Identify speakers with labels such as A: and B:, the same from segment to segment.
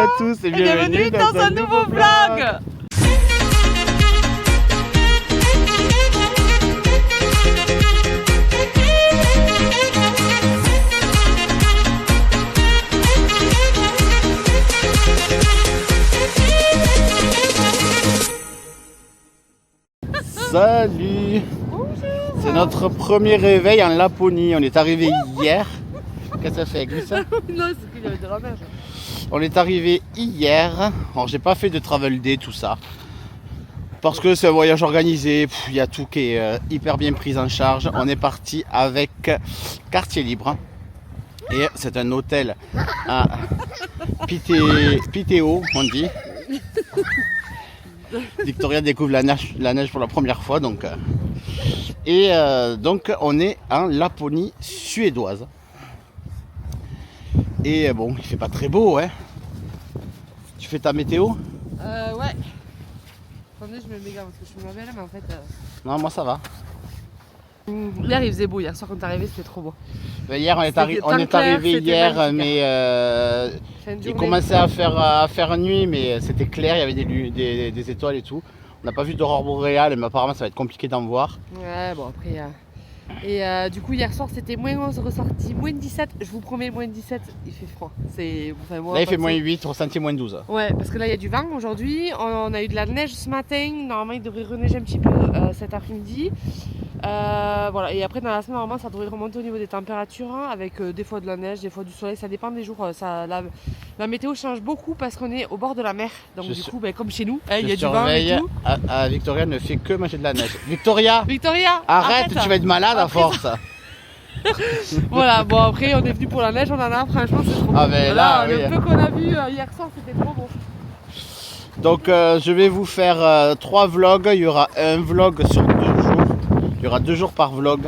A: à tous et bienvenue dans un nouveau vlog. Salut. C'est notre premier réveil en Laponie. On est arrivé hier. Qu'est-ce que ça fait, glisse?
B: Non, c'est qu'il y avait de la neige.
A: On est arrivé hier. Alors j'ai pas fait de travel day, tout ça. Parce que c'est un voyage organisé. Il y a tout qui est hyper bien pris en charge. On est parti avec Quartier Libre. Et c'est un hôtel à Piteå, on dit. Victoria découvre la neige pour la première fois. Donc on est en Laponie suédoise. Et bon, il fait pas très beau, hein. Tu fais ta météo?
B: Ouais. Attendez, je me mets parce que je suis ma belle, mais en fait...
A: Non, moi ça va.
B: Hier, il faisait beau. Hier soir, quand t'es arrivé, c'était trop beau.
A: Ben, hier, on est arrivé hier, mais il commençait à faire nuit, mais c'était clair, il y avait des étoiles et tout. On n'a pas vu d'aurore boréale, mais apparemment, ça va être compliqué d'en voir.
B: Ouais, bon, après... Et du coup, hier soir, c'était moins 11 ressorti, moins 17. Je vous promets, moins 17, il fait froid.
A: Là, il fait moins 8, ressenti moins 12.
B: Ouais, parce que là, il y a du vent aujourd'hui. On a eu de la neige ce matin. Normalement, il devrait reneiger un petit peu cet après-midi. Voilà. Et après, dans la semaine, normalement, ça devrait remonter au niveau des températures, hein, avec des fois de la neige, des fois du soleil. Ça dépend des jours. La météo change beaucoup parce qu'on est au bord de la mer. Donc, du coup, comme chez nous, il y a du vent et tout.
A: Victoria ne fait que manger de la neige. Victoria, arrête, tu vas être malade à force.
B: Voilà, bon après on est venu pour la neige, on en a, franchement c'est trop beau.
A: Ah ben là,
B: le peu qu'on a vu hier soir, c'était trop beau.
A: Donc je vais vous faire 3 vlogs, il y aura un vlog sur 2 jours, il y aura 2 jours par vlog.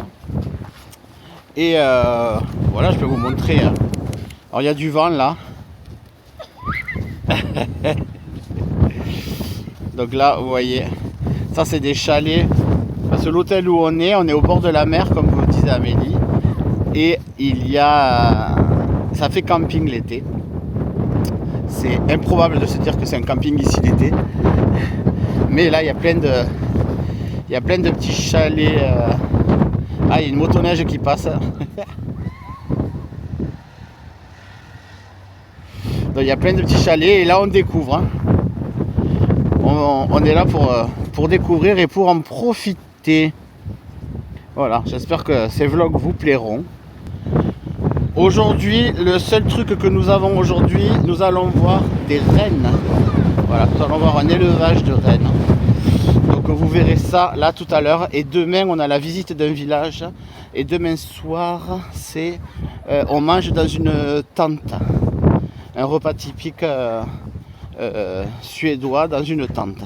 A: Et voilà, je peux vous montrer. Alors il y a du vent là. Donc là, vous voyez, ça c'est des chalets. Parce que l'hôtel où on est au bord de la mer, comme vous disait Amélie. Et ça fait camping l'été. C'est improbable de se dire que c'est un camping ici l'été. Mais là, il y a plein de petits chalets. Ah, il y a une motoneige qui passe. Donc, il y a plein de petits chalets et là, on découvre. Hein. On est là pour découvrir et pour en profiter. Voilà, j'espère que ces vlogs vous plairont. Aujourd'hui, le seul truc que nous avons aujourd'hui, nous allons voir des rennes. Voilà, nous allons voir un élevage de rennes. Donc vous verrez ça là tout à l'heure. Et demain, on a la visite d'un village. Et demain soir, on mange dans une tente. Un repas typique suédois dans une tente.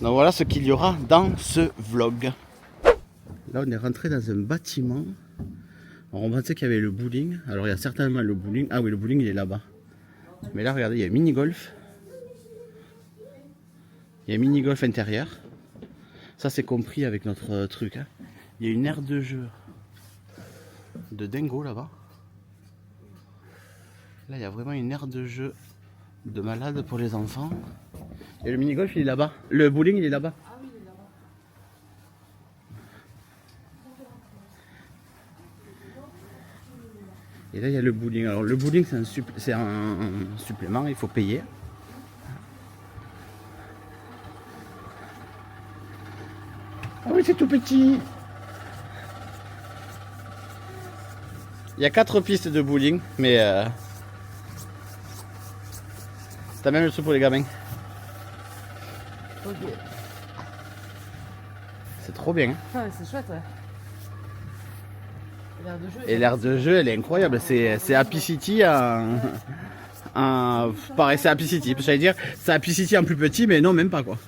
A: Donc voilà ce qu'il y aura dans ce vlog. Là, on est rentré dans un bâtiment. Alors, on pensait qu'il y avait le bowling. Alors, il y a certainement le bowling. Ah oui, le bowling, il est là-bas. Mais là, regardez, il y a mini-golf. Il y a mini-golf intérieur. Ça, c'est compris avec notre truc. Hein. Il y a une aire de jeu de dingo là-bas. Là, il y a vraiment une aire de jeu de malade pour les enfants. Et le mini-golf, il est là-bas. Le bowling, il est là-bas. Et là, il y a le bowling. Alors, le bowling, c'est un supplément, il faut payer. Ah oui, c'est tout petit. Il y a 4 pistes de bowling, mais t'as même le truc pour les gamins.
B: Ok.
A: C'est trop bien. Hein.
B: Ah, c'est chouette, ouais.
A: Et l'aire de jeu, elle est incroyable. C'est Happy City pareil, c'est Happy City. J'allais dire, c'est Happy City en plus petit, mais non, même pas quoi.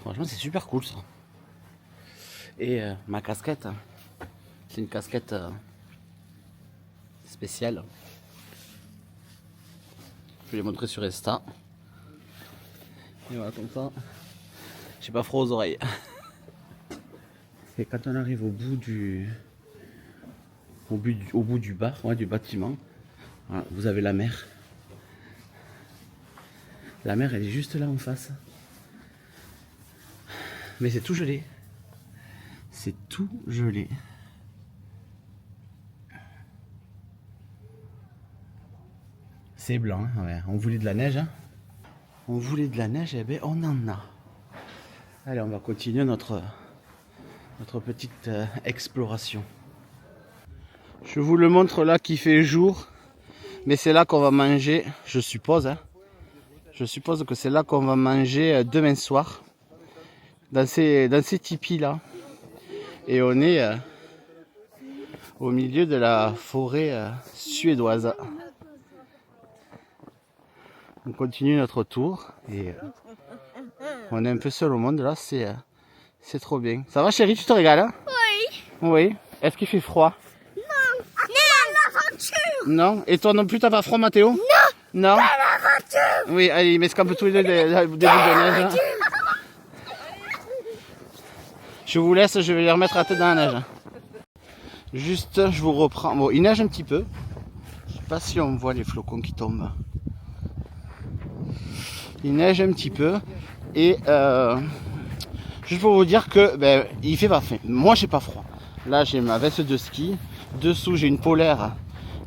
A: Franchement, c'est super cool ça. Et ma casquette, c'est une casquette spéciale. Je vais les montrer sur Insta. Et voilà, comme ça, j'ai pas froid aux oreilles. Et quand on arrive au bout du bar, ouais, du bâtiment, voilà, vous avez la mer. La mer, elle est juste là en face. Mais c'est tout gelé. C'est tout gelé. C'est blanc, hein, ouais. On voulait de la neige. Hein. On voulait de la neige, et bien on en a. Allez, on va continuer notre petite exploration. Je vous le montre là qui fait jour. Mais c'est là qu'on va manger, je suppose. Hein. Je suppose que c'est là qu'on va manger demain soir. Dans ces tipis là. Et on est au milieu de la forêt suédoise. On continue notre tour. Et on est un peu seul au monde là. C'est trop bien. Ça va chérie, tu te régales hein? Oui. Oui. Est-ce qu'il fait froid? Non. Et toi non plus, t'as pas froid, Mathéo? Non. Non. Oui, allez, mais escampe tous les deux des boules de neige. Hein. Je vous laisse, je vais les remettre à tête dans la neige. Juste, je vous reprends. Bon, il neige un petit peu. Je sais pas si on voit les flocons qui tombent. Il neige un petit peu. Et juste pour vous dire que ben, il fait pas faim. Moi, j'ai pas froid. Là, j'ai ma veste de ski. Dessous, j'ai une polaire.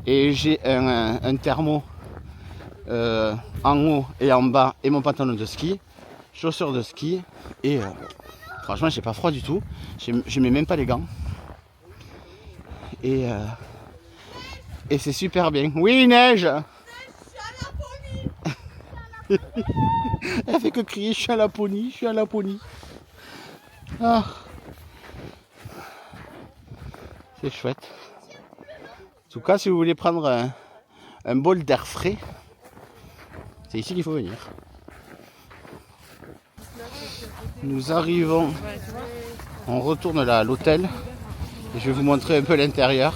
A: Et j'ai un thermo en haut et en bas et mon pantalon de ski, chaussures de ski et franchement j'ai pas froid du tout, je mets même pas les gants et c'est super bien. Oui il neige. Elle fait que crier je suis à Laponie, je suis à Laponie. Ah. C'est chouette. En tout cas si vous voulez prendre un bol d'air frais, c'est ici qu'il faut venir. Nous arrivons, on retourne là à l'hôtel et je vais vous montrer un peu l'intérieur.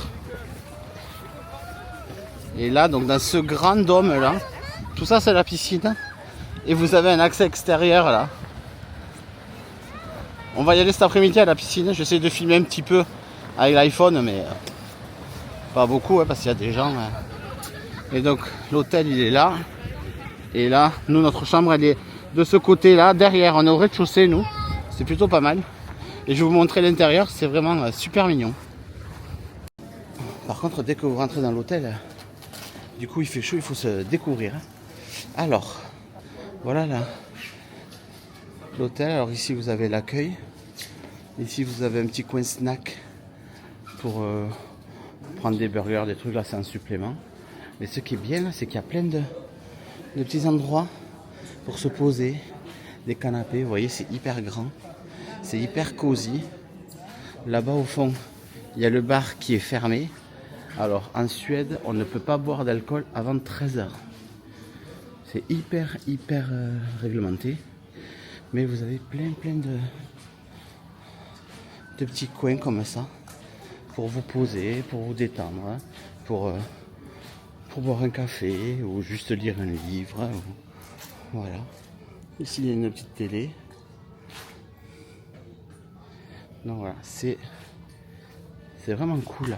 A: Et là, donc dans ce grand dôme là, tout ça c'est la piscine et vous avez un accès extérieur là. On va y aller cet après-midi à la piscine, j'essaie de filmer un petit peu avec l'iPhone mais pas beaucoup hein, parce qu'il y a des gens. Et donc l'hôtel il est là. Et là, nous, notre chambre, elle est de ce côté-là, derrière. On est au rez-de-chaussée, nous. C'est plutôt pas mal. Et je vais vous montrer l'intérieur, c'est vraiment super mignon. Par contre, dès que vous rentrez dans l'hôtel, du coup, il fait chaud, il faut se découvrir. Alors, voilà là. L'hôtel. Alors ici, vous avez l'accueil. Ici, vous avez un petit coin snack pour prendre des burgers, des trucs. Là, c'est un supplément. Mais ce qui est bien, là, c'est qu'il y a plein de petits endroits pour se poser, des canapés, vous voyez c'est hyper grand, c'est hyper cosy. Là-bas au fond, il y a le bar qui est fermé. Alors en Suède, on ne peut pas boire d'alcool avant 13 h. C'est hyper réglementé. Mais vous avez plein de petits coins comme ça pour vous poser, pour vous détendre, hein, pour boire un café ou juste lire un livre. Voilà. Ici il y a une petite télé. Donc voilà, c'est vraiment cool.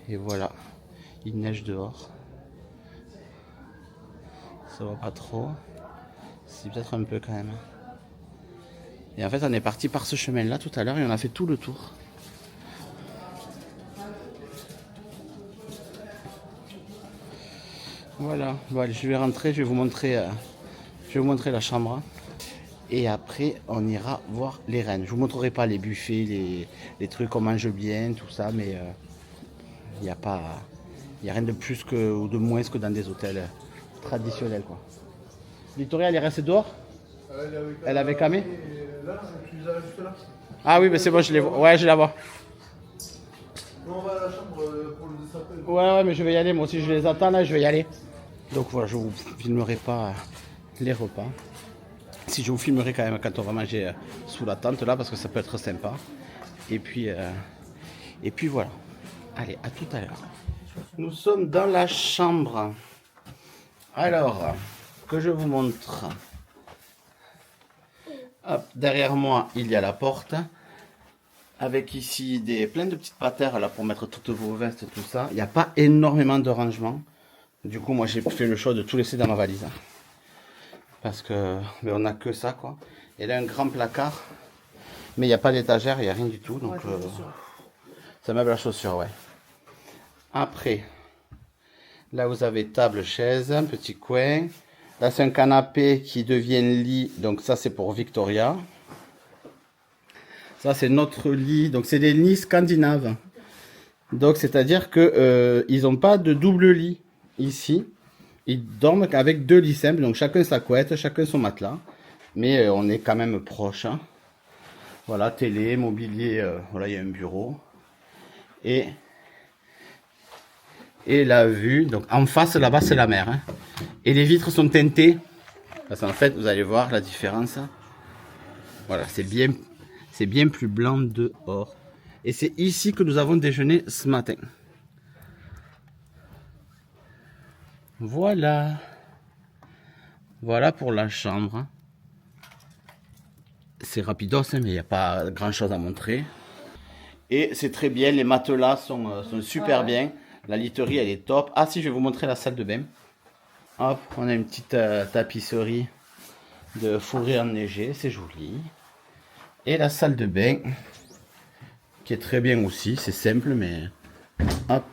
A: Et voilà, il neige dehors. Ça va pas trop. C'est peut-être un peu quand même. Et en fait on est parti par ce chemin là tout à l'heure et on a fait tout le tour. Voilà, bon, allez, je vais rentrer, je vais vous montrer la chambre. Et après, on ira voir les rennes. Je vous montrerai pas les buffets, les trucs qu'on mange bien, tout ça, mais il n'y a rien de plus ou de moins que dans des hôtels traditionnels, quoi. Victoria, elle est restée dehors? Elle avait camé? Ah oui, mais c'est bon, je les vois. Ouais, je la vois.
C: On va à la chambre pour le dessapel.
A: Ouais, mais je vais y aller. Moi aussi, je les attends là, je vais y aller. Donc voilà, je vous filmerai pas les repas. Si je vous filmerai quand même quand on va manger sous la tente là, parce que ça peut être sympa. Et puis voilà. Allez, à tout à l'heure. Nous sommes dans la chambre. Alors, que je vous montre. Hop, derrière moi, il y a la porte. Avec ici plein de petites patères là pour mettre toutes vos vestes, tout ça. Il n'y a pas énormément de rangement. Du coup, moi j'ai fait le choix de tout laisser dans ma valise. Parce que on n'a que ça quoi. Et là un grand placard. Mais il n'y a pas d'étagère, il n'y a rien du tout. Donc ça meuble à chaussures, ouais. Après, là vous avez table, chaise, un petit coin. Là c'est un canapé qui devient lit. Donc ça c'est pour Victoria. Ça c'est notre lit. Donc c'est des lits scandinaves. Donc c'est-à-dire que ils n'ont pas de double lit ici. Ils dorment avec 2 lits simples. Donc chacun sa couette, chacun son matelas. Mais on est quand même proche. Hein. Voilà, télé, mobilier, voilà, il y a un bureau. Et la vue, donc en face là-bas c'est la mer. Hein. Et les vitres sont teintées. Parce qu'en fait, vous allez voir la différence. Voilà, c'est bien plus blanc dehors. Et c'est ici que nous avons déjeuné ce matin. Voilà. Voilà pour la chambre. C'est rapidos, hein, mais il n'y a pas grand chose à montrer. Et c'est très bien, les matelas sont super bien. La literie elle est top. Ah si, je vais vous montrer la salle de bain. Hop, on a une petite tapisserie de fourrure enneigée, c'est joli. Et la salle de bain, qui est très bien aussi, c'est simple mais hop.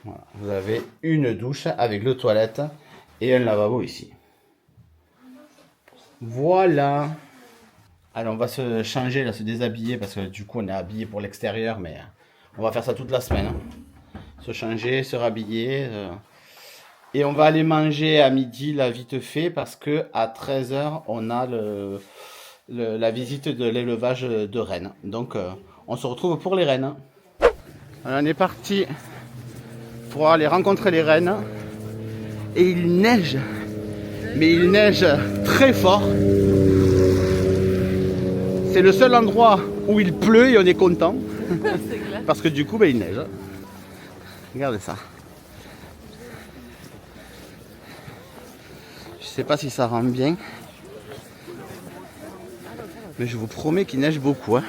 A: Voilà. Vous avez une douche avec le toilette et un lavabo ici. Voilà. Alors on va se changer, là, se déshabiller parce que du coup on est habillé pour l'extérieur, mais on va faire ça toute la semaine. Hein. Se changer, se rhabiller. Et on va aller manger à midi là vite fait parce que à 13 h on a la visite de l'élevage de rennes. Donc on se retrouve pour les rennes. Alors, on est parti pour aller rencontrer les rennes. Et il neige. Mais il neige très fort. C'est le seul endroit où il pleut et on est content. Parce que du coup, il neige. Regardez ça. Je sais pas si ça rend bien. Mais je vous promets qu'il neige beaucoup. Hein.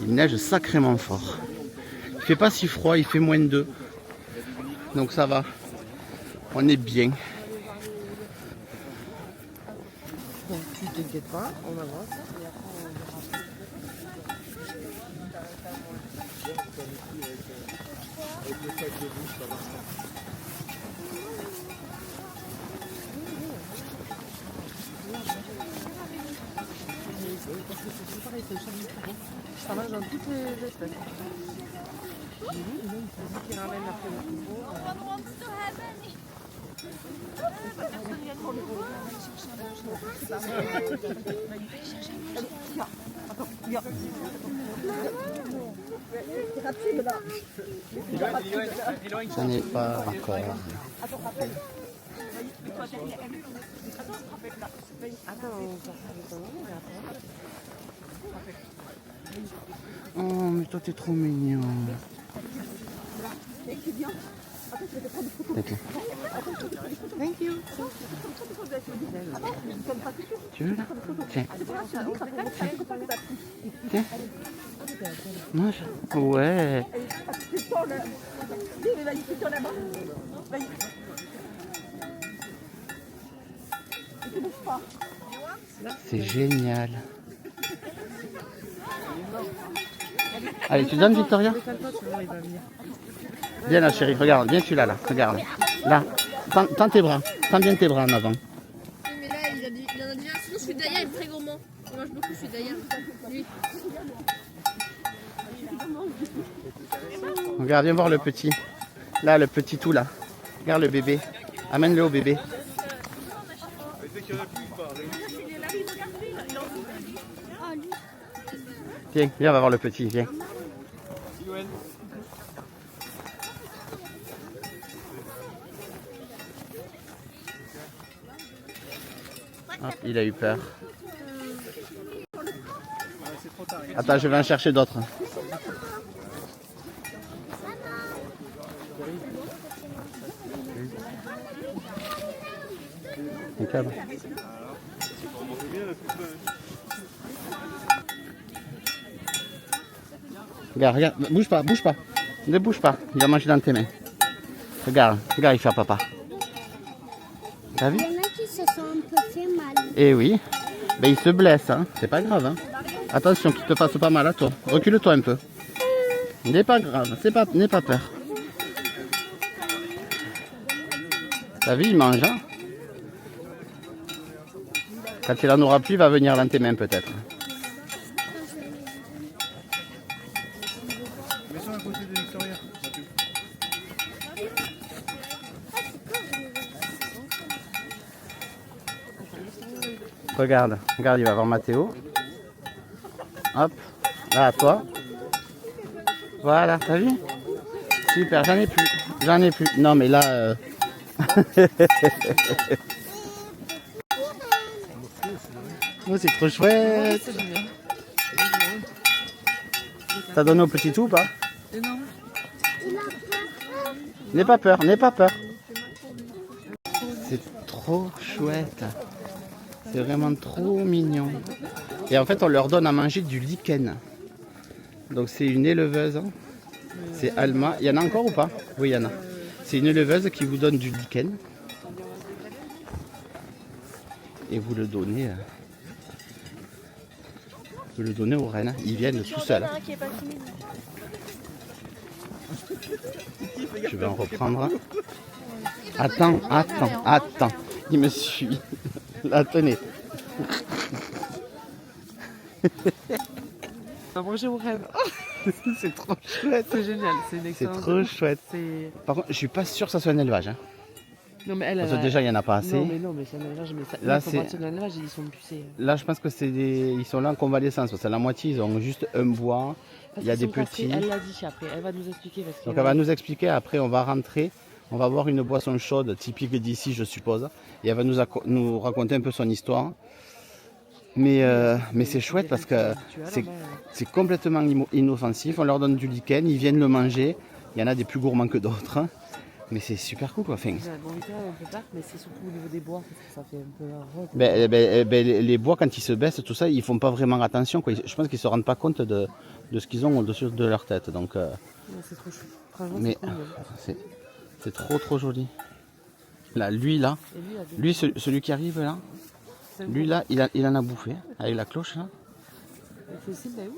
A: Il neige sacrément fort. Il fait pas si froid, il fait -2. Donc ça va. On est bien.
B: Donc tu t'inquiètes pas, on avance et après on verra. Parce que c'est pareil, c'est le charme. Ça marche dans toutes les espèces. J'ai vu, il faut qu'il ramène après le nouveau.
A: Ça n'est pas encore. Oh, mais toi t'es trop mignon. D'accord.
B: Thank you.
A: Tu veux là? Tiens. Tiens. Mange. Ouais. C'est génial. Allez, tu donnes Victoria? Viens là chérie, regarde, viens tu là, regarde. Là, tends tes bras, tends bien tes bras en avant.
D: Mais là, il en a déjà. Sinon, je suis derrière, il est très gourmand. Il mange beaucoup, je suis derrière. Lui.
A: Regarde, viens voir le petit. Là, le petit tout là. Regarde le bébé. Amène-le au bébé. Viens, viens, on va voir le petit, viens. Hop, il a eu peur. Attends, je vais en chercher d'autres. Regarde, regarde, bouge pas, bouge pas. Ne bouge pas, il va manger dans tes mains. Regarde, regarde, il fait à papa. T'as vu?
E: Il y en a qui se sont un peu fait mal.
A: Eh oui. Ben il se blesse, hein. C'est pas grave. Hein. Attention qu'il te fasse pas mal à toi. Recule-toi un peu. N'est pas grave, n'aie pas peur. T'as vu, il mange, hein. Quand il en aura plus, il va venir dans tes mains peut-être.
C: Mets-toi à côté de Victoria.
A: Regarde, regarde, il va voir Mathéo. Hop, là à toi. Voilà, t'as vu? Super, j'en ai plus. J'en ai plus. Non mais là... Oh, c'est trop chouette.
B: C'est génial.
A: T'as donné au petit tout ou pas?
B: Énorme.
A: N'aie pas peur, n'aie pas peur. C'est trop chouette. C'est vraiment trop mignon. Et en fait, on leur donne à manger du lichen. Donc c'est une éleveuse. Hein. C'est Alma. Il y en a encore ou pas? Oui, il y en a. C'est une éleveuse qui vous donne du lichen. Et vous le donnez... vous le donnez aux rennes. Ils viennent tout seuls. Je vais en reprendre. Attends, attends, attends. Il me suit. Là, tenez.
B: On va manger au rêve.
A: C'est trop chouette.
B: C'est génial. C'est une
A: C'est
B: excellente.
A: trop chouette.
B: C'est...
A: Par contre, je suis pas sûr que ça soit un élevage. Hein.
B: Non, mais elle,
A: Parce que déjà, il n'y en a pas assez.
B: Non, mais c'est un élevage. Mais ça...
A: Là,
B: Là,
A: c'est-
B: c'est un élevage, ils sont pucés.
A: Là, je pense que c'est des... ils sont là en convalescence. Parce que la moitié, ils ont juste un bois.
B: Parce
A: Il y a
B: qu'ils
A: des
B: sont castrés.
A: petits.
B: Elle l'a dit après. Elle va nous expliquer. Parce
A: Donc, elle va nous expliquer. Après, on va rentrer. On va boire une boisson chaude, typique d'ici, je suppose. Et elle va nous raconter un peu son histoire. Mais c'est chouette parce que c'est complètement inoffensif. On leur donne du lichen, ils viennent le manger. Il y en a des plus gourmands que d'autres. Hein. Mais c'est super cool quoi. Enfin,
B: Bon, Victoria, un peu tard, mais c'est surtout au niveau des bois, parce que ça fait un peu rose.
A: les bois, quand ils se baissent, tout ça, ils font pas vraiment attention. Quoi. Je pense qu'ils se rendent pas compte de ce qu'ils ont au-dessus de leur tête. Donc,
B: Ouais, c'est trop chou. Franchement,
A: mais
B: c'est cool.
A: c'est trop joli. Là, lui là,
B: Et lui, il a des-
A: lui celui qui arrive là,
B: c'est un
A: lui
B: beau-
A: là, il en a bouffé avec la cloche là.
B: C'est aussi, bah où?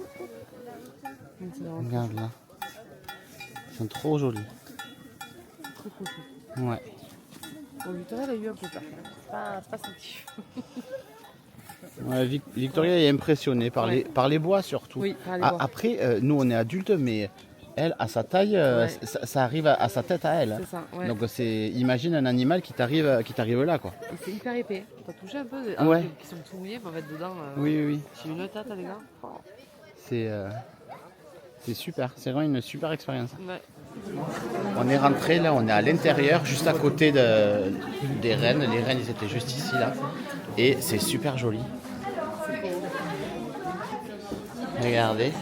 B: Donc, c'est vraiment
A: Regarde là. Ils sont trop jolis.
B: trop chou.
A: Ouais.
B: Bon, Victoria, elle a eu un peu peur. C'est pas senti.
A: Ouais, Victoria est impressionnée par,
B: Ouais.
A: par les bois surtout.
B: Oui, par les
A: Ah,
B: bois.
A: après, nous on est adultes, mais elle, à sa taille,
B: Ouais.
A: ça arrive à sa tête à elle.
B: C'est ça, ouais.
A: Donc imagine un animal qui t'arrive là quoi.
B: Et c'est hyper épais. T'as touché un peu des
A: Ouais.
B: qui sont tout mouillés, mais en fait, dedans,
A: Oui.
B: j'ai une tête, les gars. Oh.
A: C'est super, c'est vraiment une super expérience.
B: Ouais.
A: On est rentré là, on est à l'intérieur, juste à côté des rennes. Les rennes, ils étaient juste ici là. Et c'est super joli. Regardez,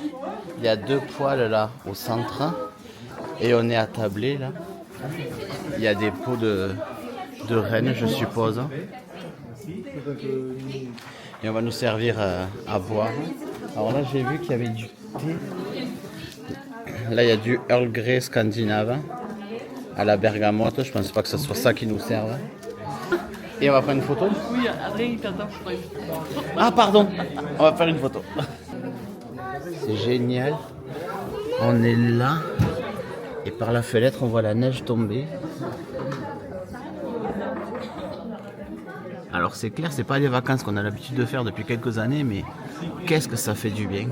A: il y a 2 poils là au centre. Et on est attablé là. Il y a des pots de rennes, je suppose. Et on va nous servir à boire. Alors là, j'ai vu qu'il y avait du thé. Là, il y a du Earl Grey scandinave à la bergamote. Je pense pas que ce soit ça qui nous serve. Et on va prendre une photo.
B: Oui, Adrien, il t'attend, je crois.
A: Ah, pardon. On va faire une photo. C'est génial. On est là. Et par la fenêtre, on voit la neige tomber. Alors c'est clair, c'est pas les vacances qu'on a l'habitude de faire depuis quelques années, mais qu'est-ce que ça fait du bien.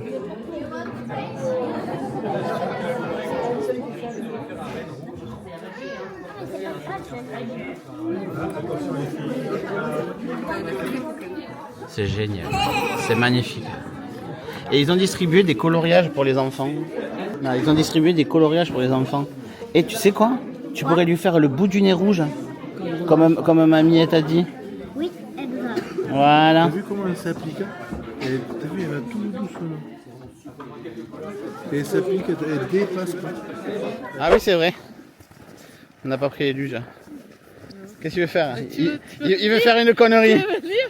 A: C'est génial, c'est magnifique. Et ils ont distribué des coloriages pour les enfants. Non, ils ont distribué des coloriages pour les enfants. Et tu sais quoi? Tu pourrais lui faire le bout du nez rouge, comme mamie t'a dit.
E: Oui, exact.
A: Voilà.
C: T'as vu comment elle s'applique? T'as vu, elle va tout doucement. Et elle s'applique, elle dépasse pas.
A: Ah oui, c'est vrai. On n'a pas pris les luges. Qu'est-ce qu'il veut faire?
B: Tu veux-
A: Il veut faire une connerie.
B: Tu veux venir?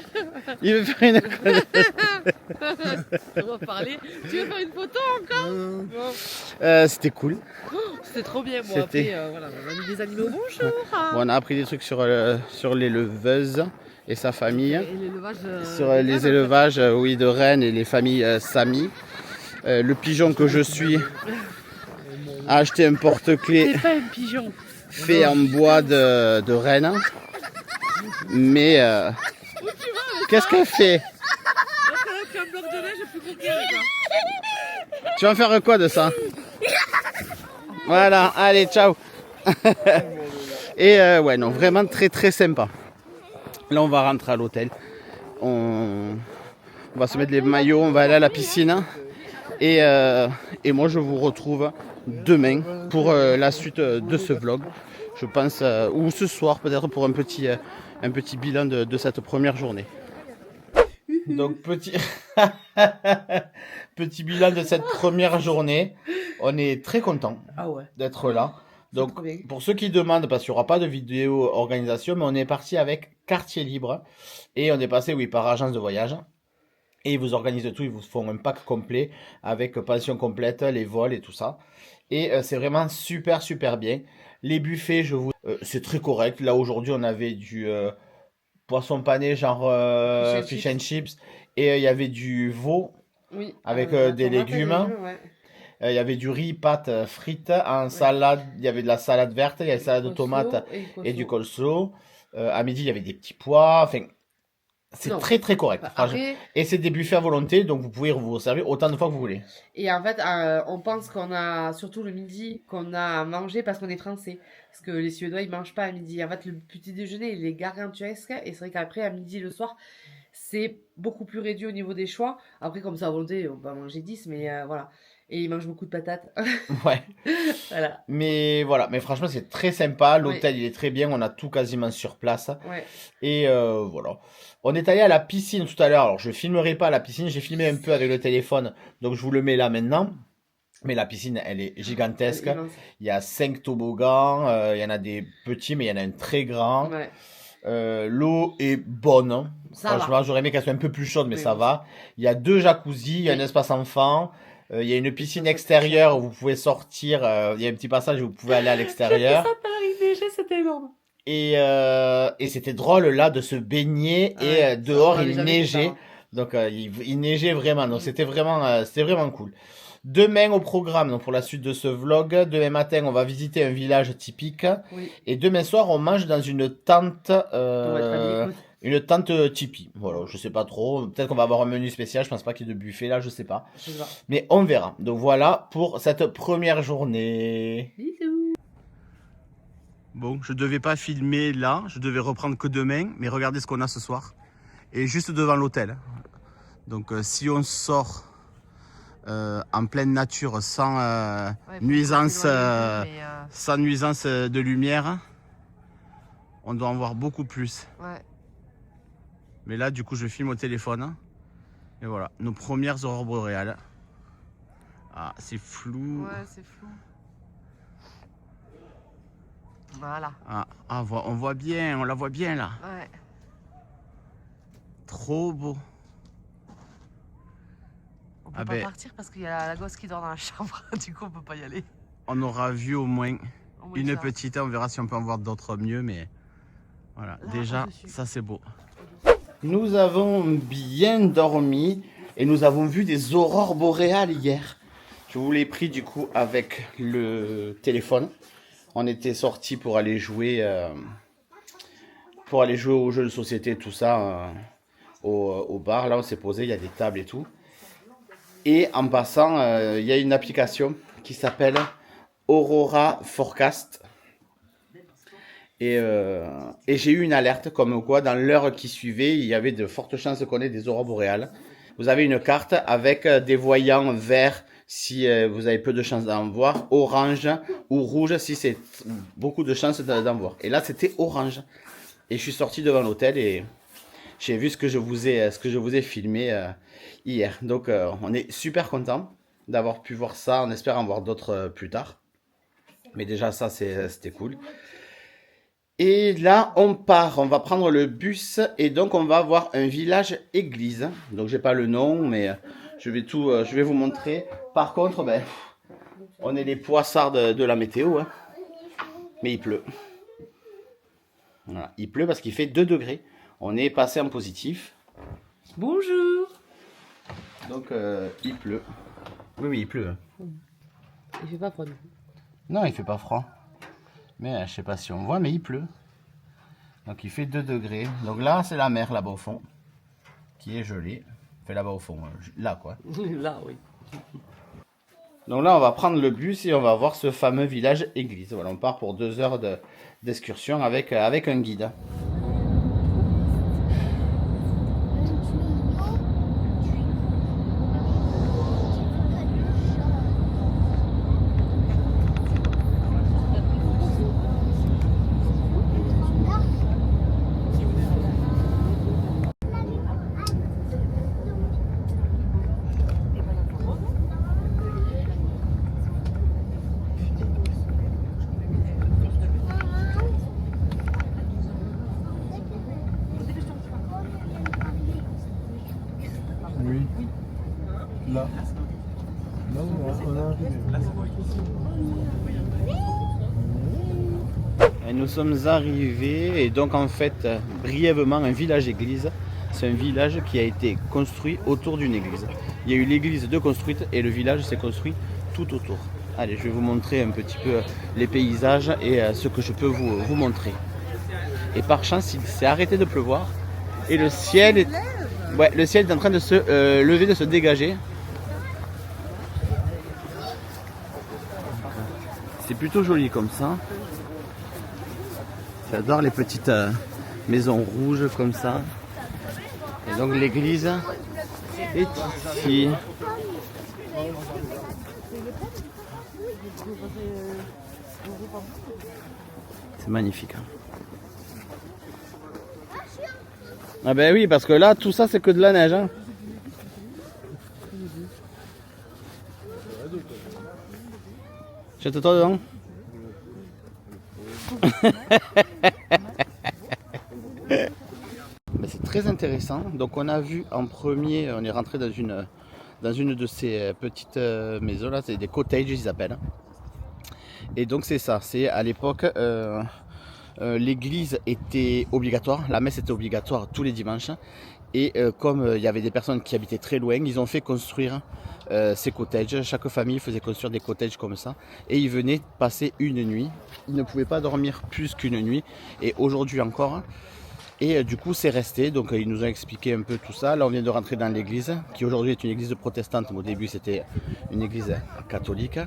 A: Il veut faire une connerie.
B: On va parler. Tu veux faire une photo encore? Bon.
A: C'était cool.
B: C'était trop bien. Bon,
A: C'était-
B: après, voilà, on a mis des animaux. Bonjour. hein.
A: Bon, on a appris des trucs sur l'éleveuses et sa famille.
B: Et l'élevage.
A: Sur les élevages oui, de rennes et les familles Sami. Le pigeon que je suis a acheté un porte-clés
B: C'est pas un pigeon.
A: fait en bois de rennes. Mais qu'est-ce qu'elle fait?
B: Avec un bloc de neige plus gros que ça.
A: Tu vas en faire quoi de ça? Voilà, allez, ciao. Et ouais, non, vraiment très très sympa. Là, on va rentrer à l'hôtel. On va se mettre les maillots, on va aller à la piscine. Et moi, je vous retrouve demain pour la suite de ce vlog. Je pense, ou ce soir peut-être pour un petit bilan de cette première journée. Donc, petit bilan de cette première journée. On est très content
B: Ah ouais.
A: d'être là. Donc,
B: trop bien.
A: pour ceux qui demandent, parce qu'il n'y aura pas de vidéo organisation, mais on est parti avec Quartier Libre et on est passé, oui, par agence de voyage. Et ils vous organisent tout, ils vous font un pack complet avec pension complète, les vols et tout ça. Et c'est vraiment super, super bien. Les buffets, c'est très correct. Là, aujourd'hui, on avait du poisson pané, genre fish and chips. Et il y avait du veau
B: Oui.
A: avec
B: la
A: des
B: tomate et
A: légumes.
B: ouais.
A: Il y avait du riz, pâtes, frites, en salade. Il y avait de la salade verte, il y avait de la salade de tomates et du coleslaw. À midi, il y avait des petits pois. Enfin, c'est
B: Non.
A: très très correct. franchement.
B: Après,
A: Et c'est des buffets à volonté, donc vous pouvez vous servir autant de fois que vous voulez.
B: et en fait, on pense qu'on a, surtout le midi, qu'on a mangé parce qu'on est français. Parce que les Suédois, ils mangent pas à midi. En fait, le petit déjeuner, il est gargantuesque. Et c'est vrai qu'après, à midi, le soir, c'est beaucoup plus réduit au niveau des choix. Après, comme ça, à volonté, on va manger 10, mais voilà. Et ils mangent beaucoup de patates.
A: Ouais.
B: Voilà.
A: Mais voilà, mais franchement, c'est très sympa. L'hôtel, il est très bien. On a tout quasiment sur place.
B: Ouais.
A: Et voilà. On est allé à la piscine tout à l'heure. Alors, je filmerai pas la piscine. J'ai filmé un peu avec le téléphone. Donc, je vous le mets là maintenant. Mais la piscine, elle est gigantesque.
B: Immense.
A: Il y a 5 toboggans. Il y en a des petits, mais il y en a un très grand.
B: Ouais.
A: L'eau est bonne.
B: Ça va.
A: Franchement, j'aurais aimé qu'elle soit un peu plus chaude, mais
B: Oui,
A: ça
B: oui.
A: va. Il y a 2 jacuzzis. Il y a un espace enfant. Il y a une piscine extérieure où vous pouvez sortir. Il y a un petit passage où vous pouvez aller à l'extérieur.
B: Ça Paris neigeait, c'était énorme.
A: Et c'était drôle là de se baigner et
B: Ouais,
A: dehors
B: ça, on
A: il
B: avait jamais
A: neigeait.
B: fait ça,
A: Donc il neigeait vraiment. Donc c'était vraiment cool. Demain au programme, donc pour la suite de ce vlog, demain matin on va visiter un village typique.
B: Oui.
A: Et demain soir on mange dans une tente.
B: On va être habillés.
A: Une tente tipi. Voilà, je sais pas trop. Peut-être qu'on va avoir un menu spécial. Je pense pas qu'il y ait de buffet là, je sais pas.
B: Je sais pas.
A: Mais on verra. Donc voilà pour cette première journée.
B: Bisous.
A: Bon, je devais pas filmer là, je devais reprendre que demain, mais regardez ce qu'on a ce soir. Et juste devant l'hôtel. Donc si on sort en pleine nature sans nuisance, sans nuisance de lumière, on doit en voir beaucoup plus.
B: Ouais.
A: Mais là, du coup, je filme au téléphone. Et voilà, nos premières aurores boréales. Ah, c'est flou.
B: Ouais, c'est flou. Voilà.
A: On voit bien, on la voit bien là.
B: Ouais.
A: Trop beau.
B: On peut
A: Ah
B: pas
A: ben.
B: partir parce qu'il y a la gosse qui dort dans la chambre. Du coup, on peut pas y aller.
A: On aura vu au moins
B: Au moins
A: une
B: ça.
A: petite, on verra si on peut en voir d'autres mieux, mais voilà,
B: Là,
A: déjà,
B: au-dessus.
A: ça c'est beau. Nous avons bien dormi et nous avons vu des aurores boréales hier. Je vous l'ai pris du coup avec le téléphone. On était sortis pour aller jouer aux jeux de société, tout ça, au bar. Là, on s'est posé, il y a des tables et tout. Et en passant, il y a une application qui s'appelle Aurora Forecast. Et j'ai eu une alerte comme quoi dans l'heure qui suivait, il y avait de fortes chances qu'on ait des aurores boréales. Vous avez une carte avec des voyants verts si vous avez peu de chances d'en voir, orange ou rouge si c'est beaucoup de chances d'en voir. Et là, c'était orange. Et je suis sorti devant l'hôtel et j'ai vu ce que je vous ai filmé hier. Donc, on est super content d'avoir pu voir ça. On espère en voir d'autres plus tard. Mais déjà, ça, c'était cool. Et là, on part, on va prendre le bus et donc on va voir un village église. Donc j'ai pas le nom, mais je vais vous montrer. Par contre, ben, on est les poissards de la météo, hein. Mais il pleut. Voilà, il pleut parce qu'il fait 2 degrés. On est passé en positif.
B: Bonjour.
A: Donc il pleut. Oui, il pleut.
B: Il fait pas froid.
A: Non, il fait pas froid. Mais je sais pas si on voit, mais il pleut. Donc il fait 2 degrés. Donc là, c'est la mer là-bas au fond, qui est gelée. Fait là-bas au fond, là quoi.
B: Là, oui.
A: Donc là, on va prendre le bus et on va voir ce fameux village église. Voilà, on part pour 2 heures d'excursion avec un guide.
C: Oui. Là. Là, on a arrivé.
A: Et nous sommes arrivés et donc en fait, brièvement, un village église. C'est un village qui a été construit autour d'une église. Il y a eu l'église de construite et le village s'est construit tout autour. Allez, je vais vous montrer un petit peu les paysages et ce que je peux vous montrer. Et par chance, il s'est arrêté de pleuvoir et le ciel est en train de se lever, de se dégager. C'est plutôt joli comme ça. J'adore les petites maisons rouges comme ça. Et donc l'église est ici. C'est magnifique. Hein. Ah ben oui, parce que là, tout ça, c'est que de la neige. Hein. Jette-toi dedans. C'est très intéressant. Donc on a vu en premier, on est rentré dans une de ces petites maisons là, c'est des cottages ils appellent. Et donc c'est ça, c'est à l'époque l'église était obligatoire, la messe était obligatoire tous les dimanches. Et comme il y avait des personnes qui habitaient très loin, ils ont fait construire ces cottages. Chaque famille faisait construire des cottages comme ça. Et ils venaient passer une nuit. Ils ne pouvaient pas dormir plus qu'une nuit. Et aujourd'hui encore. Et du coup c'est resté. Donc ils nous ont expliqué un peu tout ça. Là on vient de rentrer dans l'église, qui aujourd'hui est une église protestante. Mais au début c'était une église catholique.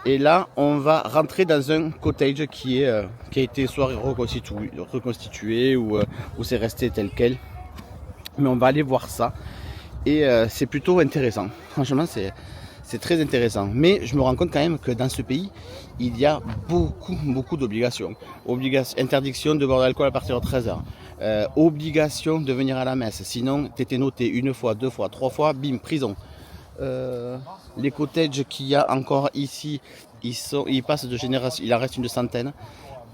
A: Et là on va rentrer dans un cottage qui a été soit reconstitué ou c'est resté tel quel. Mais on va aller voir ça et c'est plutôt intéressant. Franchement c'est très intéressant. Mais je me rends compte quand même que dans ce pays il y a beaucoup d'obligations. Interdiction de boire de l'alcool à partir de 13h. Obligation de venir à la messe. Sinon tu étais noté 1 fois, 2 fois, 3 fois, bim, prison. Les cottages qu'il y a encore ici, ils passent de génération, il en reste une centaine.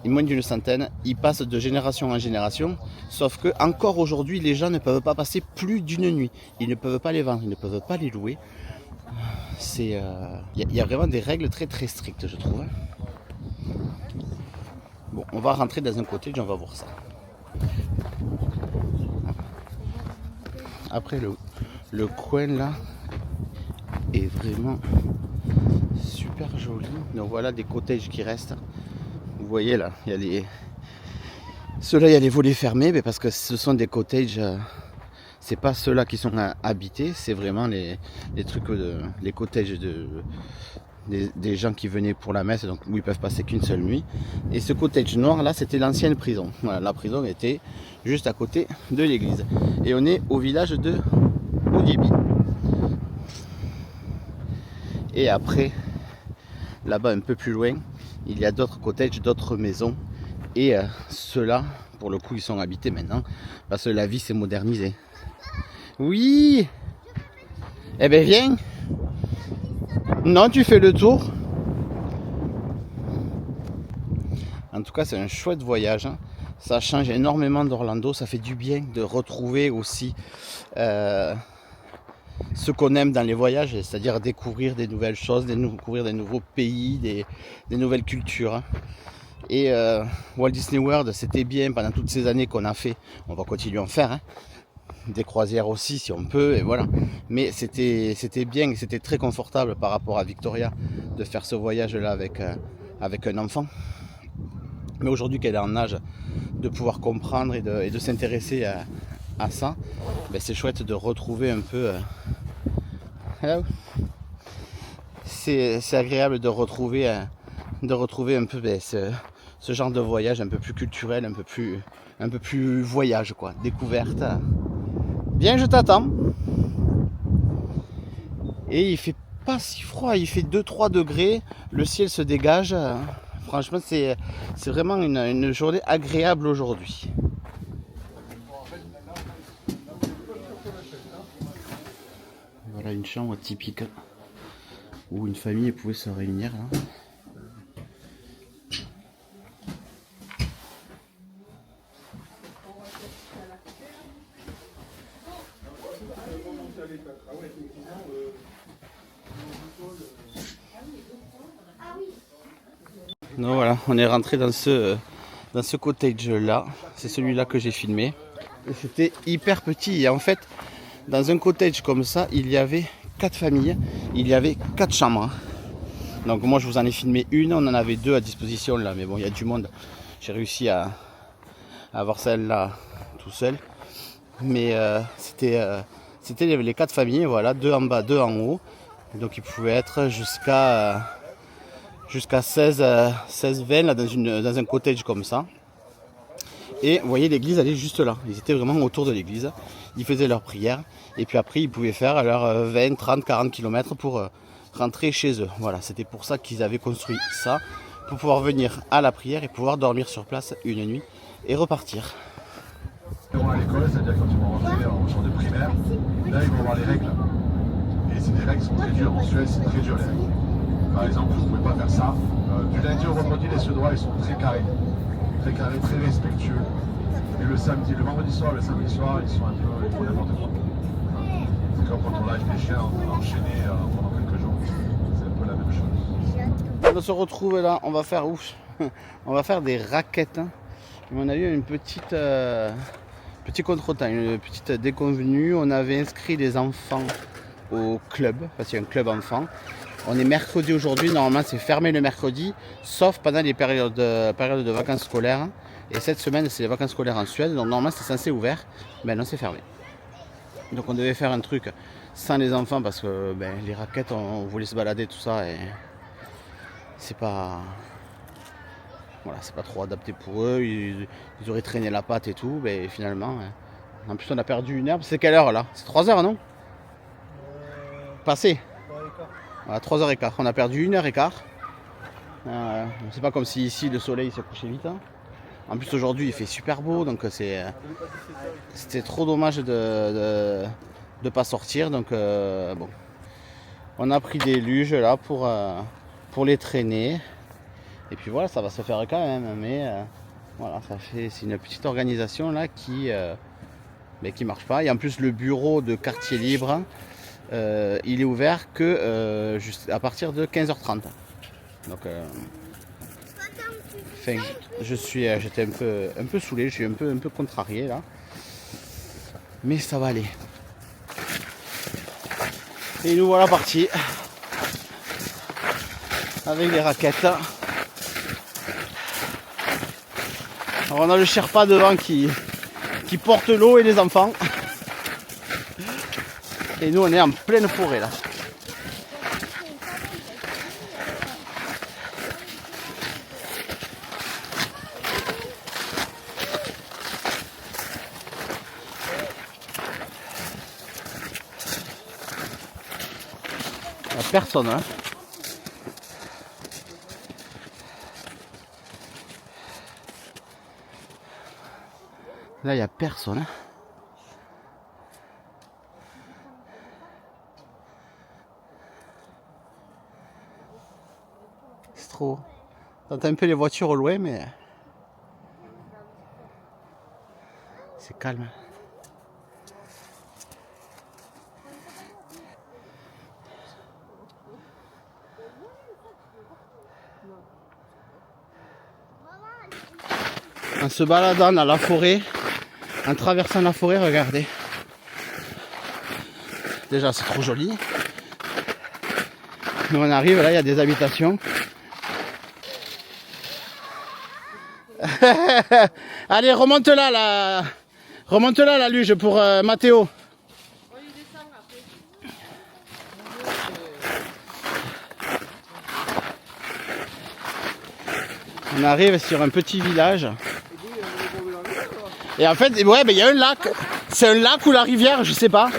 A: Moins d'une centaine, ils passent de génération en génération, sauf que encore aujourd'hui les gens ne peuvent pas passer plus d'une nuit, ils ne peuvent pas les vendre, ils ne peuvent pas les louer. Il y a vraiment des règles très très strictes je trouve. Bon, on va rentrer dans un cottage, on va voir ça. Après le coin là est vraiment super joli, donc voilà des cottages qui restent. Vous voyez là, il y a ceux-là il y a les volets fermés, mais parce que ce sont des cottages, c'est pas ceux-là qui sont habités, c'est vraiment les trucs les cottages des gens qui venaient pour la messe, donc où ils peuvent passer qu'une seule nuit. Et ce cottage noir là, c'était l'ancienne prison. Voilà, la prison était juste à côté de l'église. Et on est au village de Odibi. Et après, là-bas un peu plus loin, il y a d'autres cottages, d'autres maisons. Et ceux-là, pour le coup, ils sont habités maintenant. Parce que la vie s'est modernisée. Oui! Eh ben viens! Non, tu fais le tour. En tout cas, c'est un chouette voyage. Ça change énormément d'Orlando. Ça fait du bien de retrouver aussi ce qu'on aime dans les voyages, c'est-à-dire découvrir des nouvelles choses, découvrir des nouveaux pays, des nouvelles cultures. Et Walt Disney World, c'était bien pendant toutes ces années qu'on a fait. On va continuer à en faire. Des croisières aussi si on peut, et voilà. Mais c'était bien, c'était très confortable par rapport à Victoria de faire ce voyage-là avec un enfant. Mais aujourd'hui qu'elle est en âge de pouvoir comprendre et de s'intéresser à ça, ben c'est chouette de retrouver un peu... c'est agréable de retrouver un peu ben, ce genre de voyage un peu plus culturel, un peu plus voyage, quoi, découverte. Viens, je t'attends. Et il fait pas si froid, il fait 2-3 degrés, le ciel se dégage. Franchement, c'est vraiment une journée agréable aujourd'hui. Voilà une chambre typique où une famille pouvait se réunir là. Donc voilà, on est rentré dans ce cottage là, c'est celui-là que j'ai filmé. Et c'était hyper petit et en fait, dans un cottage comme ça, il y avait 4 familles, il y avait 4 chambres. Donc moi je vous en ai filmé une, on en avait 2 à disposition là, mais bon il y a du monde. J'ai réussi à avoir celle-là tout seul. Mais c'était les 4 familles, voilà, 2 en bas, 2 en haut. Donc il pouvait être jusqu'à 16-20 là, dans un cottage comme ça. Et vous voyez, l'église elle est juste là. Ils étaient vraiment autour de l'église. Ils faisaient leur prière. Et puis après ils pouvaient faire leurs 20, 30, 40 km pour rentrer chez eux. Voilà, c'était pour ça qu'ils avaient construit ça. Pour pouvoir venir à la prière et pouvoir dormir sur place une nuit et repartir.
F: Ils vont à l'école, c'est-à-dire quand ils vont rentrer en genre de primaire, là ils vont avoir les règles. Et c'est des règles qui sont très dures. En Suède, c'est très dur les règles. Par exemple, vous ne pouvez pas faire ça. Du lundi au vendredi, les Suédois ils sont très carrés, très respectueux. Et le vendredi soir, le samedi soir, ils sont un peu, ils font n'importe quoi. C'est comme quand on lâche des chiens enchaînés pendant quelques jours. C'est un peu la même chose.
A: On se retrouve là, on va faire des raquettes. On a eu une petit contretemps, une petite déconvenue. On avait inscrit les enfants au club, parce qu'il y a un club enfant. On est mercredi aujourd'hui, normalement c'est fermé le mercredi, sauf pendant les périodes de vacances scolaires. Et cette semaine c'est les vacances scolaires en Suède, donc normalement c'est censé ouvert, mais non c'est fermé. Donc on devait faire un truc sans les enfants parce que les raquettes on voulait se balader tout ça et c'est pas... Voilà, c'est pas trop adapté pour eux, ils auraient traîné la patte et tout, mais finalement, en plus on a perdu 1 heure, c'est quelle heure là? C'est 3 heures non? Passé. Voilà, 3h15, on a perdu 1h15. C'est pas comme si ici le soleil s'est couché vite. Hein. En plus aujourd'hui il fait super beau, donc c'était trop dommage de pas sortir, donc bon. On a pris des luges là pour les traîner. Et puis voilà, ça va se faire quand même, mais voilà, c'est une petite organisation là qui marche pas. Et en plus le bureau de quartier libre, il est ouvert que juste à partir de 15h30. Donc j'étais un peu saoulé, je suis un peu contrarié là. Mais ça va aller. Et nous voilà partis avec les raquettes. Alors on a le Sherpa devant qui porte l'eau et les enfants. Et nous on est en pleine forêt là. Il n'y a personne hein. Là, il n'y a personne. C'est trop. T'entends un peu les voitures au loin, mais C'est calme. En se baladant dans la forêt, en traversant la forêt, regardez. Déjà c'est trop joli. Nous on arrive, là il y a des habitations. Allez, remonte là, remonte-là la luge pour Mathéo. On arrive sur un petit village. Et en fait, ouais, il y a un lac. C'est un lac ou la rivière, je sais pas.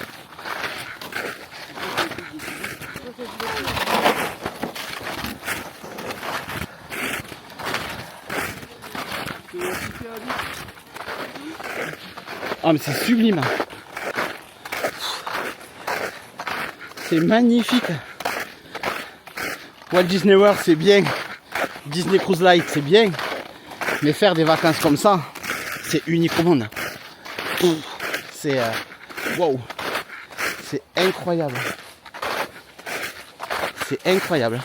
A: Oh mais c'est sublime. C'est magnifique. Walt Disney World c'est bien. Disney Cruise Line c'est bien. Mais faire des vacances comme ça, c'est unique au monde. C'est wow. C'est incroyable. C'est incroyable.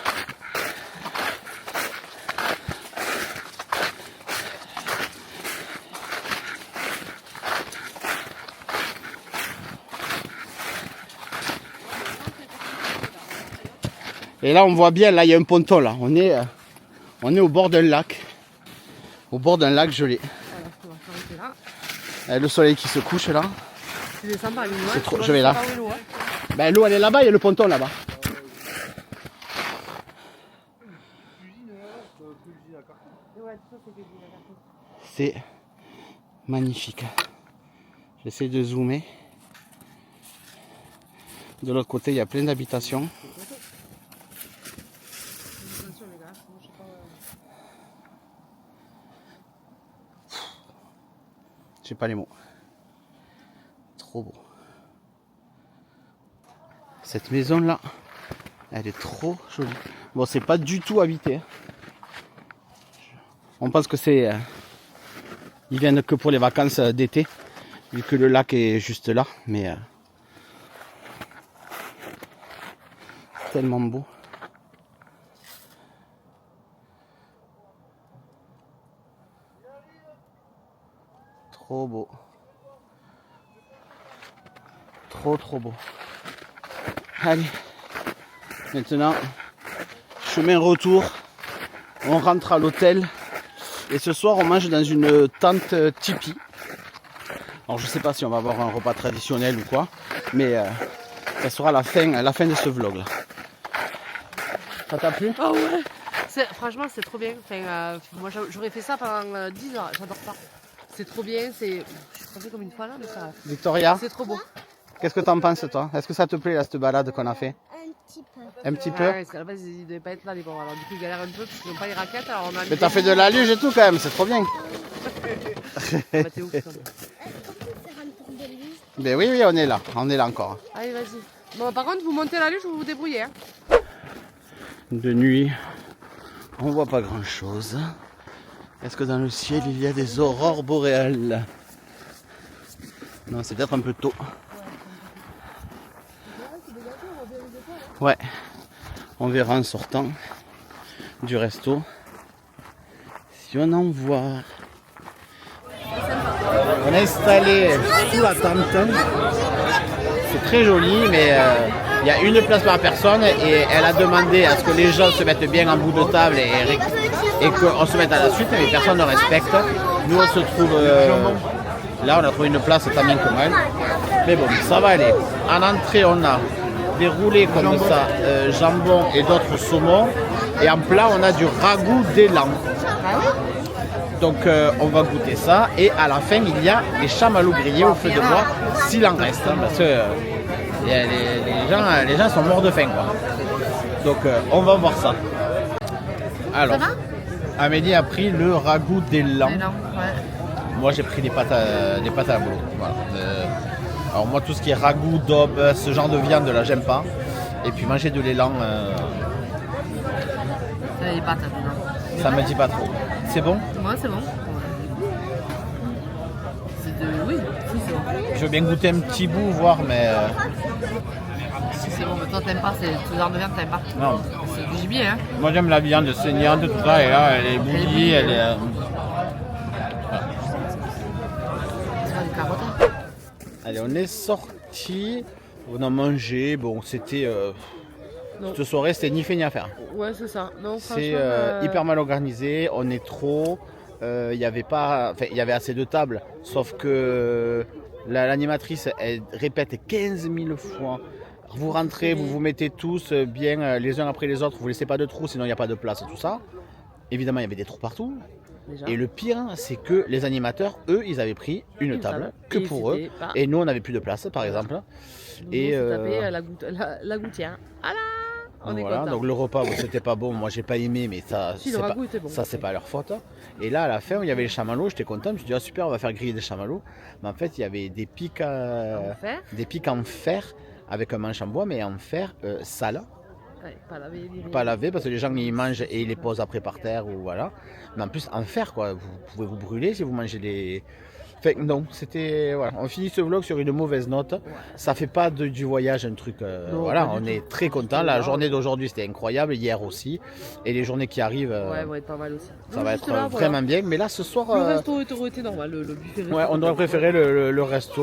A: Et là on voit bien, là il y a un ponton là. On est au bord d'un lac. Au bord d'un lac gelé. Le soleil qui se couche là. C'est trop, je vais là. Ben, l'eau elle est là-bas, il y a le ponton là-bas. C'est magnifique. J'essaie de zoomer. De l'autre côté, il y a plein d'habitations. J'ai pas les mots. Trop beau. Cette maison là, elle est trop jolie. Bon, c'est pas du tout habité. On pense que c'est... ils viennent que pour les vacances d'été, vu que le lac est juste là. Mais... tellement beau. Trop beau. Trop beau. Allez. Maintenant, chemin retour. On rentre à l'hôtel. Et ce soir, on mange dans une tente tipi. Alors, je sais pas si on va avoir un repas traditionnel ou quoi. Mais ça sera la fin de ce vlog là. Ça t'a plu?
B: Oh ouais. Franchement, c'est trop bien. Enfin, moi, j'aurais fait ça pendant 10 ans. J'adore ça. C'est trop bien. Je suis tombée comme une fois là, mais ça.
A: Victoria,
B: C'est trop beau.
A: qu'est-ce que t'en penses toi? Est-ce que ça te plaît là, cette balade qu'on a fait?
E: Un petit peu.
A: Un petit peu?
B: Ouais, parce qu'à la base, ils devaient pas être là, les pauvres. Alors, du coup, ils galèrent un peu parce qu'ils n'ont pas les raquettes. Alors, on a
A: Mais t'as fait de la luge et tout quand même, c'est trop bien.
B: Mathéo, putain.
A: Ben oui, on est là encore.
B: Allez, vas-y. Bon, par contre, vous montez la luge, vous vous débrouillez. Hein.
A: De nuit, on voit pas grand chose. Est-ce que dans le ciel il y a des aurores boréales? Non, c'est peut-être un peu tôt. Ouais, on verra en sortant du resto si on en voit. On est installé sous la tente. C'est très joli, mais il y a une place par personne et elle a demandé à ce que les gens se mettent bien en bout de table et qu'on se mette à la suite, mais personne ne respecte. Nous on se trouve là, on a trouvé une place tant bien que mal. Mais bon, ça va aller. En entrée, on a des roulés comme ça, jambon et d'autres saumons. Et en plat, on a du ragoût d'élan. Donc on va goûter ça. Et à la fin, il y a des chamallows grillés au feu de bois, s'il en reste. Hein, parce que les gens sont morts de faim, quoi. Donc on va voir ça. Alors, Amélie a pris le ragoût d'élan. Moi j'ai pris des pâtes à boulot. Voilà. Alors moi tout ce qui est ragoût, daube, ce genre de viande là j'aime pas. Et puis manger de l'élan,
B: Les pâtes à boulot.
A: ça me dit pas trop. C'est bon?
B: Ouais, c'est bon. C'est de... Oui. bon.
A: Je veux bien goûter un petit bout, voir, mais
B: Si c'est bon, mais toi t'aimes pas, ce genre de viande t'aimes pas.
A: non.
B: C'est du gibier, hein.
A: Moi j'aime la viande saignante, tout ça, et là elle est bouillie, elle est.
B: C'est pas du carotte.
A: Allez, on est sorti, on a mangé, bon c'était.
B: Non.
A: Cette soirée c'était ni fait ni à faire.
B: Ouais, c'est ça. Non,
A: C'est
B: franchement,
A: hyper mal organisé, on est trop. Il y avait pas. Enfin, il y avait assez de tables, sauf que l'animatrice elle répète 15 000 fois. Vous rentrez, vous vous mettez tous bien les uns après les autres, vous laissez pas de trous, sinon il n'y a pas de place, tout ça. Évidemment, il y avait des trous partout.
B: déjà.
A: Et le pire, c'est que les animateurs, eux, ils avaient pris une table que
B: Et
A: pour eux.
B: c'était pas-
A: Et nous, on n'avait plus de place, par exemple.
B: Nous,
A: et,
B: on s'est tapé la gouttière. Ah là, on est
A: voilà,
B: content.
A: donc le repas, bon, c'était pas bon. Moi, j'ai pas aimé, mais ça,
B: Si, le
A: c'est pas,
B: ragoût était bon.
A: ça, c'est pas leur faute. Et là, à la fin, il y avait les chamallows. J'étais content. Je me suis dit, ah, super, on va faire griller des chamallows. Mais en fait, il y avait des pics,
B: En fer.
A: des pics en fer avec un manche en bois, mais en fer sale.
B: Ouais, pas lavé, ni rien.
A: Pas lavé parce que les gens ils mangent et ils les posent après par terre ou voilà. Mais en plus en fer quoi, vous pouvez vous brûler si vous mangez des. Enfin non, c'était voilà. On finit ce vlog sur une mauvaise note. Ça fait pas du voyage un truc.
B: Non,
A: voilà,
B: pas
A: on
B: du
A: est
B: tout.
A: très content. La journée d'aujourd'hui c'était incroyable, hier aussi, et les journées qui arrivent,
B: Ouais, vont être pas mal aussi.
A: ça
B: Non,
A: va
B: juste
A: être
B: là,
A: vraiment
B: voilà.
A: bien. Mais là ce soir,
B: Le resto aurait été normal, le buffet resto.
A: ouais, on aurait préféré le resto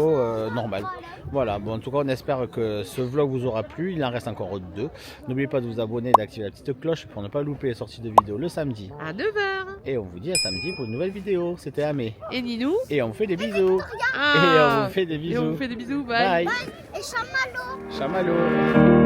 A: normal. Voilà, bon, en tout cas, on espère que ce vlog vous aura plu. Il en reste encore 2. N'oubliez pas de vous abonner et d'activer la petite cloche pour ne pas louper les sorties de vidéos le samedi.
B: À 9h.
A: Et on vous dit à samedi pour une nouvelle vidéo. C'était Amé.
B: Et Ninou.
A: Et on vous fait des bisous.
B: Ah.
A: Et on vous fait des
B: Et
A: bisous.
B: on vous fait des bisous. Bye.
A: Bye.
E: Et chamallow.
A: Chamallow.